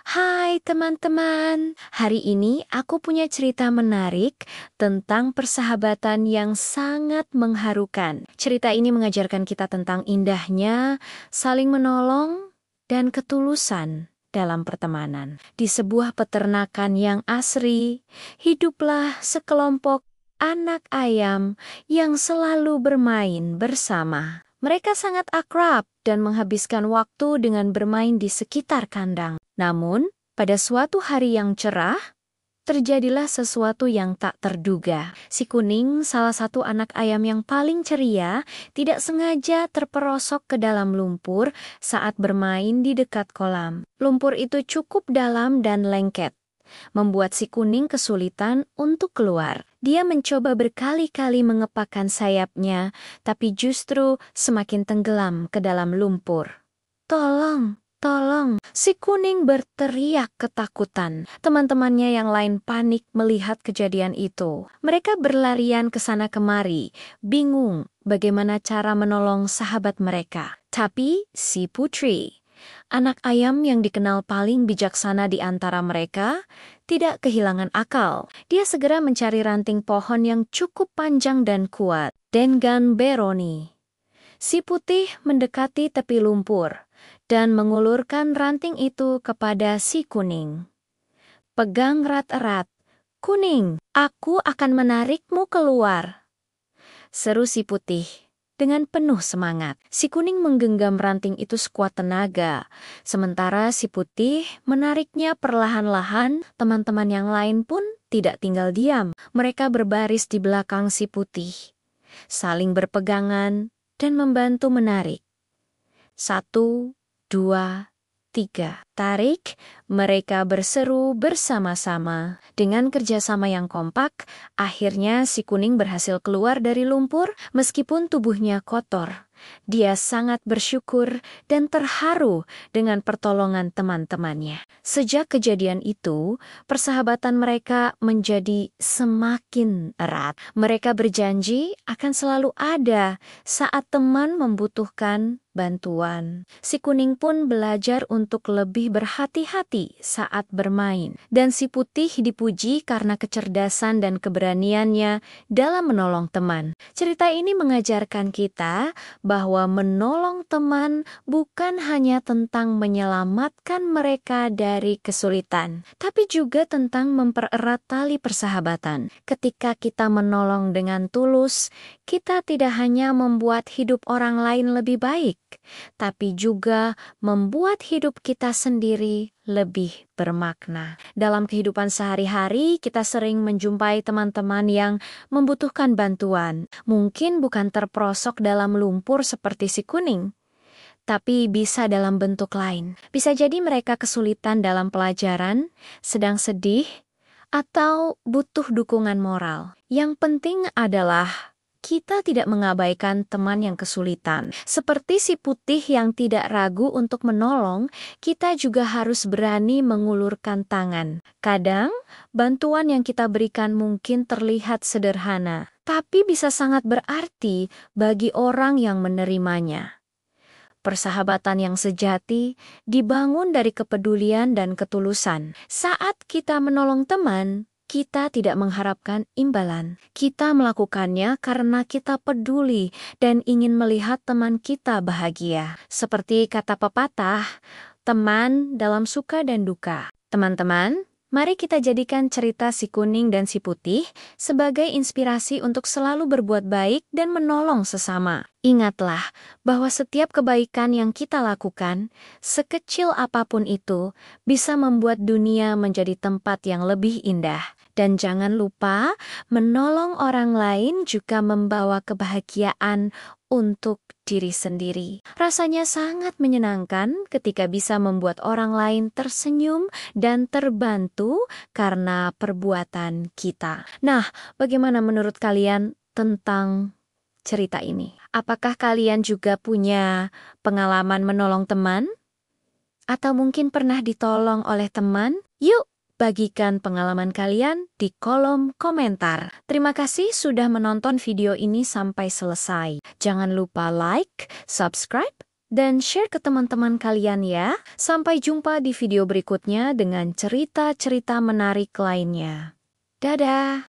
Hai teman-teman, hari ini aku punya cerita menarik tentang persahabatan yang sangat mengharukan. Cerita ini mengajarkan kita tentang indahnya saling menolong dan ketulusan dalam pertemanan. Di sebuah peternakan yang asri, hiduplah sekelompok anak ayam yang selalu bermain bersama. Mereka sangat akrab dan menghabiskan waktu dengan bermain di sekitar kandang. Namun, pada suatu hari yang cerah, terjadilah sesuatu yang tak terduga. Si Kuning, salah satu anak ayam yang paling ceria, tidak sengaja terperosok ke dalam lumpur saat bermain di dekat kolam. Lumpur itu cukup dalam dan lengket, membuat si Kuning kesulitan untuk keluar. Dia mencoba berkali-kali mengepakkan sayapnya, tapi justru semakin tenggelam ke dalam lumpur. Tolong! Tolong! Si Kuning berteriak ketakutan. Teman-temannya yang lain panik melihat kejadian itu. Mereka berlarian ke sana kemari, bingung bagaimana cara menolong sahabat mereka. Tapi si Putri, anak ayam yang dikenal paling bijaksana di antara mereka, tidak kehilangan akal. Dia segera mencari ranting pohon yang cukup panjang dan kuat. Dengan berani, si Putih mendekati tepi lumpur dan mengulurkan ranting itu kepada si Kuning. Pegang erat-erat. Kuning, aku akan menarikmu keluar, seru si Putih dengan penuh semangat. Si Kuning menggenggam ranting itu sekuat tenaga, sementara si Putih menariknya perlahan-lahan. Teman-teman yang lain pun tidak tinggal diam. Mereka berbaris di belakang si Putih, saling berpegangan dan membantu menarik. 1, 2, 3. Tarik, mereka berseru bersama-sama. Dengan kerjasama yang kompak, akhirnya si Kuning berhasil keluar dari lumpur meskipun tubuhnya kotor. Dia sangat bersyukur dan terharu dengan pertolongan teman-temannya. Sejak kejadian itu, persahabatan mereka menjadi semakin erat. Mereka berjanji akan selalu ada saat teman membutuhkan bantuan. Si Kuning pun belajar untuk lebih berhati-hati saat bermain. Dan si Putih dipuji karena kecerdasan dan keberaniannya dalam menolong teman. Cerita ini mengajarkan kita bahwa menolong teman bukan hanya tentang menyelamatkan mereka dari kesulitan, tapi juga tentang mempererat tali persahabatan. Ketika kita menolong dengan tulus, kita tidak hanya membuat hidup orang lain lebih baik, tapi juga membuat hidup kita sendiri lebih bermakna. Dalam kehidupan sehari-hari, kita sering menjumpai teman-teman yang membutuhkan bantuan. Mungkin bukan terperosok dalam lumpur seperti si Kuning, tapi bisa dalam bentuk lain. Bisa jadi mereka kesulitan dalam pelajaran, sedang sedih, atau butuh dukungan moral. Yang penting adalah kita tidak mengabaikan teman yang kesulitan. Seperti si Putih yang tidak ragu untuk menolong, kita juga harus berani mengulurkan tangan. Kadang, bantuan yang kita berikan mungkin terlihat sederhana, tapi bisa sangat berarti bagi orang yang menerimanya. Persahabatan yang sejati dibangun dari kepedulian dan ketulusan. Saat kita menolong teman, kita tidak mengharapkan imbalan. Kita melakukannya karena kita peduli dan ingin melihat teman kita bahagia. Seperti kata pepatah, teman dalam suka dan duka. Teman-teman, mari kita jadikan cerita si Kuning dan si Putih sebagai inspirasi untuk selalu berbuat baik dan menolong sesama. Ingatlah bahwa setiap kebaikan yang kita lakukan, sekecil apapun itu, bisa membuat dunia menjadi tempat yang lebih indah. Dan jangan lupa, menolong orang lain juga membawa kebahagiaan untuk diri sendiri. Rasanya sangat menyenangkan ketika bisa membuat orang lain tersenyum dan terbantu karena perbuatan kita. Nah, bagaimana menurut kalian tentang cerita ini? Apakah kalian juga punya pengalaman menolong teman? Atau mungkin pernah ditolong oleh teman? Yuk, bagikan pengalaman kalian di kolom komentar. Terima kasih sudah menonton video ini sampai selesai. Jangan lupa like, subscribe, dan share ke teman-teman kalian ya. Sampai jumpa di video berikutnya dengan cerita-cerita menarik lainnya. Dadah!